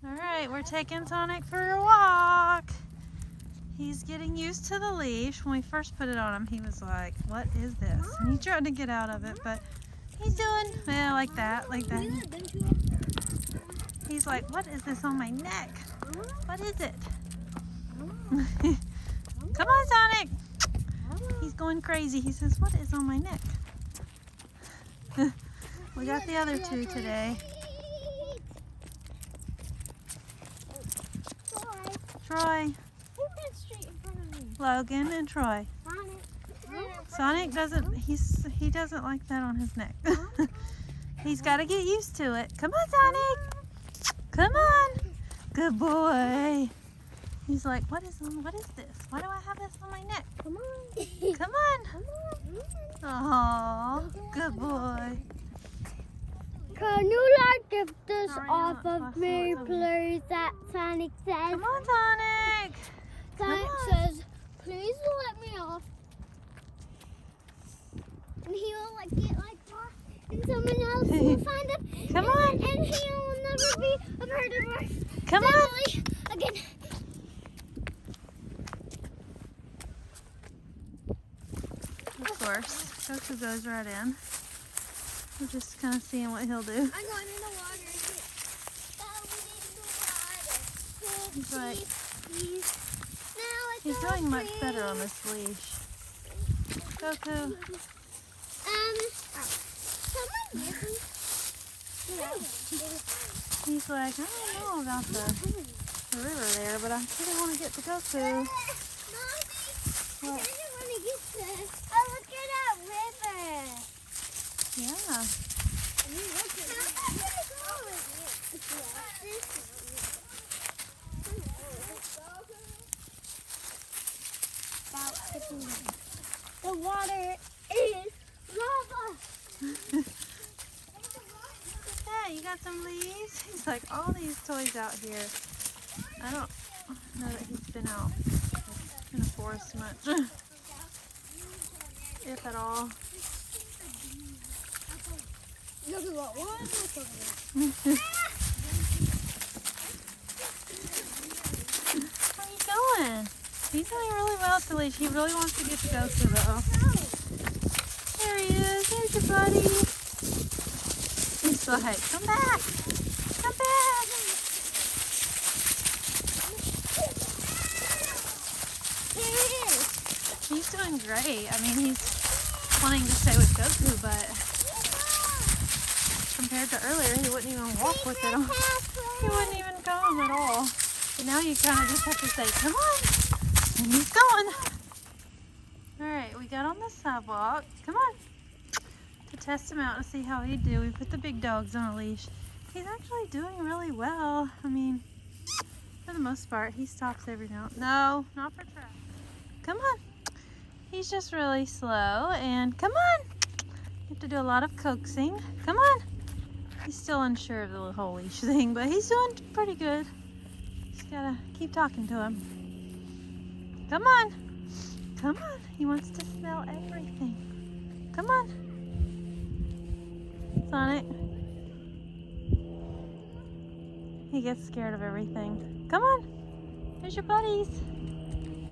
All right, we're taking Sonic for a walk. He's getting used to the leash. When we first put it on him, he was like, what is this? And he tried to get out of it, but he's doing, well, like that. He's like, what is this on my neck? What is it? Come on, Sonic. He's going crazy. He says, what is on my neck? We got the other two today. Troy. Logan and Troy. Sonic doesn't, he doesn't like that on his neck. He's got to get used to it. Come on, Sonic. Come on. Good boy. He's like, what is this? Why do I have this on my neck? Come on. Come on. Oh, good boy. Can you get this off of me, please? That Sonic says. Come on, Sonic. Sonic says, please let me off. And he will get caught, and someone else will find him. Come on. And he will never be a part of our Come family again. Of course, Goku goes right in. We're just kind of seeing what he'll do. I'm going in the water. He's like, he's doing much better on this leash. Goku. He's like, I don't know about the river there, but I really want to get to Goku. What? Oh, look at that river. Yeah. The water is lava. Hey, you got some leaves? He's like, all these toys out here. I don't know that he's been out in the forest much. If at all. How are you going? He's doing really well at the leash. He really wants to get to Goku though. There he is. There's your buddy. He's like, come back. Come back. Here he is. He's doing great. I mean, he's wanting to stay with Goku, but compared to earlier, he wouldn't even walk with it on. He wouldn't even come at all. But now you kind of just have to say, come on. And he's going. All right, we got on the sidewalk. Come on. To test him out and see how he'd do. We put the big dogs on a leash. He's actually doing really well. I mean, for the most part, he stops every now. No, not for traffic. Come on. He's just really slow. And come on. You have to do a lot of coaxing. Come on. He's still unsure of the whole leash thing, but he's doing pretty good. Just gotta keep talking to him. Come on. Come on. He wants to smell everything. Come on. Sonic. He gets scared of everything. Come on. Here's your buddies.